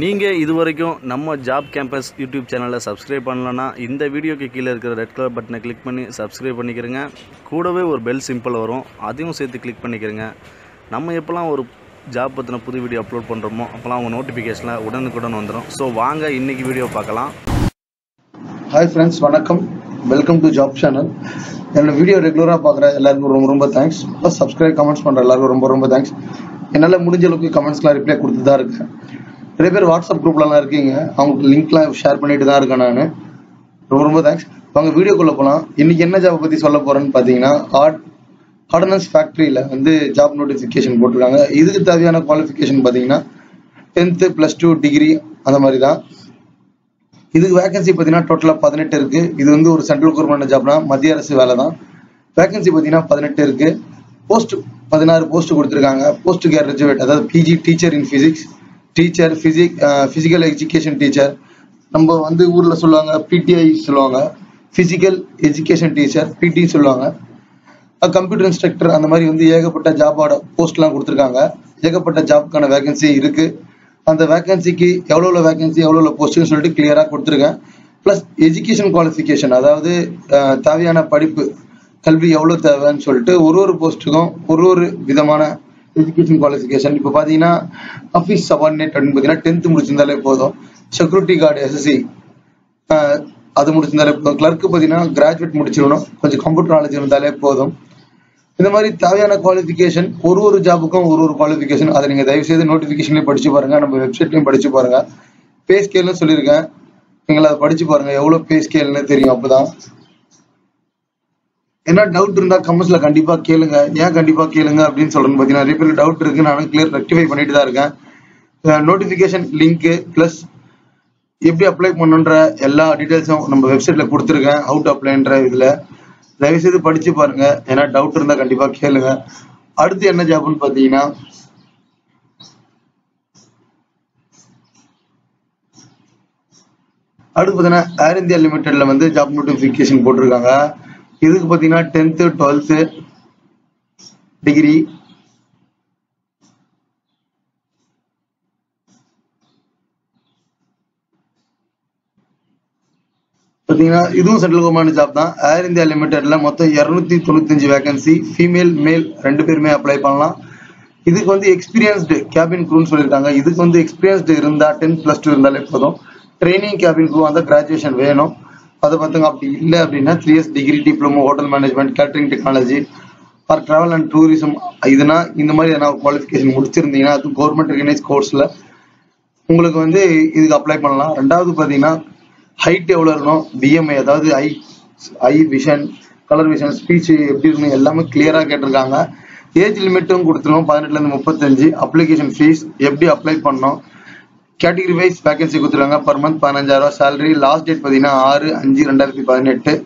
நீங்கள் இதுவரைக்கும் நம்ம ஜாப் கேம்பஸ் யூடியூப் சேனலை சப்ஸ்கிரைப் பண்ணலன்னா இந்த வீடியோக்கு கீழே இருக்கிற ரெட் கலர் பட்டனை கிளிக் பண்ணி சப்ஸ்கிரைப் பண்ணிக்கிறங்க. கூடவே ஒரு பெல் சிம்பிள் வரும், அதையும் சேர்த்து கிளிக் பண்ணிக்கிறங்க. நம்ம எப்போலாம் ஒரு ஜாப் பற்றின புது வீடியோ அப்லோட் பண்ணுறோமோ அப்போலாம் அவங்க நோட்டிஃபிகேஷனில் உடனுக்குடன் வந்துடும். ஸோ வாங்க இன்றைக்கி வீடியோ பார்க்கலாம். ஹாய் ஃப்ரெண்ட்ஸ், வணக்கம். Welcome to job channel. என்னோட வீடியோ ரெகுலராக பார்க்குற எல்லாருக்கும் ரொம்ப ரொம்ப தேங்க்ஸ். ப்ளஸ் சப்ஸ்கிரைப் கமெண்ட்ஸ் பண்ணுற எல்லாருக்கும் ரொம்ப ரொம்ப தேங்க்ஸ். என்னால் முடிஞ்ச அளவுக்கு கமெண்ட்ஸ்லாம் ரிப்ளை கொடுத்து தான் இருக்கேன். நிறைய பேர் வாட்ஸ்அப் குரூப்லலாம் இருக்கீங்க, அவங்களுக்கு லிங்க்லாம் ஷேர் பண்ணிட்டு தான் இருக்கேன் நான். ரொம்ப ரொம்ப தேங்க்ஸ். வாங்க வீடியோக்குள்ளே போகலாம். இன்றைக்கி என்ன ஜாப் பற்றி சொல்ல போகிறேன்னு பார்த்தீங்கன்னா, ஆர்டினன்ஸ் ஃபேக்ட்ரியில் வந்து ஜாப் நோட்டிஃபிகேஷன் போட்டிருக்காங்க. இதுக்கு தேவையான குவாலிஃபிகேஷன் பார்த்தீங்கன்னா 10th +2 டிகிரி அந்த மாதிரி தான். இதுக்கு வேகன்சி பார்த்தீங்கன்னா டோட்டலாக 18 இருக்குது. இது வந்து ஒரு சென்ட்ரல் கவர்மெண்ட் ஜாப்னா, மத்திய அரசு வேலை தான். வேகன்சி பார்த்தீங்கன்னா 18 இருக்குது. போஸ்ட் 16 போஸ்ட் கொடுத்துருக்காங்க. போஸ்ட் கிராஜுவேட், அதாவது PG teacher in physics, teacher physical education teacher, நம்ம வந்து ஊரில் சொல்லுவாங்க பிடிஐ சொல்லுவாங்க, ஃபிசிக்கல் எஜுகேஷன் டீச்சர் பிடி சொல்லுவாங்க, கம்ப்யூட்டர் இன்ஸ்ட்ரக்டர், அந்த மாதிரி வந்து ஏகப்பட்ட ஜாபோட போஸ்ட்லாம் கொடுத்துருக்காங்க. ஏகப்பட்ட ஜாப்க்கான வேகன்சி இருக்குது. அந்த வேகன்சிக்கு எவ்வளோ வேகன்சி எவ்வளோ போஸ்ட்டுன்னு சொல்லிட்டு கிளியராக கொடுத்துருக்கேன். ப்ளஸ் எஜுகேஷன் குவாலிஃபிகேஷன், அதாவது தேவையான படிப்பு கல்வி எவ்வளோ தேவைன்னு சொல்லிட்டு ஒரு போஸ்ட்டுக்கும் ஒரு விதமான எஜுகேஷன் குவாலிஃபிகேஷன். இப்போ பார்த்தீங்கன்னா ஆஃபீஸ் சபார்டினேட் அப்படின்னு பார்த்தீங்கன்னா 10th முடிச்சிருந்தாலே போதும். செக்யூரிட்டி கார்டு எஸ்எஸ்சி அது முடிச்சிருந்தாலே போதும். கிளர்க்கு பார்த்தீங்கன்னா கிராஜுவேட் முடிச்சிடணும், கொஞ்சம் கம்ப்யூட்டர் நாலேஜ் இருந்தாலே போதும். இந்த மாதிரி தேவையான குவாலிஃபிகேஷன் ஒரு ஜாபுக்கும் ஒரு குவாலிஃபிகேஷன். அதை நீங்கள் தயவுசெய்து நோட்டிஃபிகேஷன்லேயும் படிச்சு பாருங்கள், நம்ம வெப்சைட்லையும் படிச்சு பாருங்கள். பே ஸ்கேல்னு சொல்லியிருக்கேன், நீங்கள் அதை படிச்சு பாருங்கள், எவ்வளோ பே ஸ்கேல்னு தெரியும். அப்போதான் என்ன டவுட் இருந்தால் கமெண்ட்ஸில் கண்டிப்பாக கேளுங்க. ஏன் கண்டிப்பாக கேளுங்க அப்படின்னு சொல்கிறேன்னு பார்த்தீங்கன்னா, நிறைய பேர் டவுட் இருக்குது, நானும் கிளியர் ரெக்டிஃபை பண்ணிட்டு தான் இருக்கேன். நோட்டிஃபிகேஷன் லிங்க்கு ப்ளஸ் எப்படி அப்ளை பண்ணுன்ற எல்லா டீட்டெயில்ஸும் நம்ம வெப்சைட்டில் கொடுத்துருக்கேன். ஹவு டு அப்ளைன்ற இதில் தயவுசெய்து படித்து பாருங்கள். ஏன்னா டவுட் இருந்தால் கண்டிப்பாக கேளுங்க. அடுத்து என்ன ஜாப்னு பார்த்தீங்கன்னா, அடுத்து பார்த்தீங்கன்னா ஏர் இந்தியா லிமிடெட்ல வந்து ஜாப் நோட்டிஃபிகேஷன் போட்டிருக்காங்க. இதுக்கு பார்த்தீங்கன்னா 10th 12th டிகிரி, பார்த்தீங்கன்னா இதுவும் சென்ட்ரல் கவர்மெண்ட் ஜாப் தான். ஏர் இந்தியா லிமிடெட்ல மொத்தம் 295 வேகன்சி. ஃபீமேல் மேல் 2 பேருமே அப்ளை பண்ணலாம். இதுக்கு வந்து எக்ஸ்பீரியன்ஸ்டு கேபின் க்ரூன்னு சொல்லியிருக்காங்க. இதுக்கு வந்து எக்ஸ்பீரியன்ஸ்டு இருந்தால் 10 +2 இருந்தாலே போதும். ட்ரைனிங் கேபின் க்ரூ அந்த கிராஜுவேஷன் வேணும். அதை பார்த்துங்க. அப்படி இல்லை அப்படின்னா 3 years degree, diploma, hotel management, catering technology for travel and tourism, இதுனா இந்த மாதிரி எதனா குவாலிஃபிகேஷன் முடிச்சிருந்தீங்கன்னா அது கவர்மெண்ட் ரெகனைஸ் கோர்ஸில் உங்களுக்கு வந்து இதுக்கு அப்ளை பண்ணலாம். ரெண்டாவது பார்த்தீங்கன்னா ஹைட் எவ்வளோ இருக்கணும், பிஎம்ஐ, அதாவது ஐ விஷன், கலர் விஷன், ஸ்பீச் எப்படி இருக்கணும் எல்லாமே கிளியராக கேட்டிருக்காங்க. ஏஜ் லிமிட்டும் கொடுத்துருவோம் 18 to 35. அப்ளிகேஷன் ஃபீஸ் எப்படி அப்ளை பண்ணோம், கேட்டகரி வைஸ் வேகன்சி கொடுத்துருக்காங்க. Per month 15,000 salary. Last date பார்த்தீங்கன்னா 6/5/2018.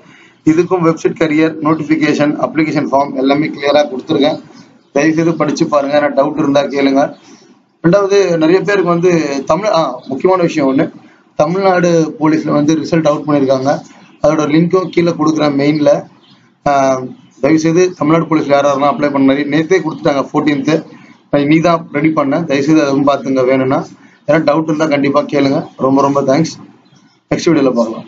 இதுக்கும் website, career, notification, application form எல்லாமே கிளியராக கொடுத்துருக்கேன். தயவுசெய்து படித்து பாருங்கள். ஏன்னா டவுட் இருந்தால் கேளுங்க. ரெண்டாவது, நிறைய பேருக்கு வந்து முக்கியமான விஷயம் ஒன்று, தமிழ்நாடு போலீஸில் வந்து ரிசல்ட் அவுட் பண்ணியிருக்காங்க. அதோட லிங்க்கும் கீழே கொடுக்குறேன் மெயினில். தயவுசெய்து தமிழ்நாடு போலீஸில் யாரெல்லாம் அப்ளை பண்ண மாதிரி நேற்றே கொடுத்துட்டாங்க 14th. நீ தான் ரெடி பண்ணேன். தயவுசெய்து அதுவும் பார்த்துங்க வேணும்னா. ஏன்னா டவுட் இருந்தால் கண்டிப்பாக கேளுங்க. ரொம்ப ரொம்ப தேங்க்ஸ். நெக்ஸ்ட் வீடியோவில் பார்க்கலாம்.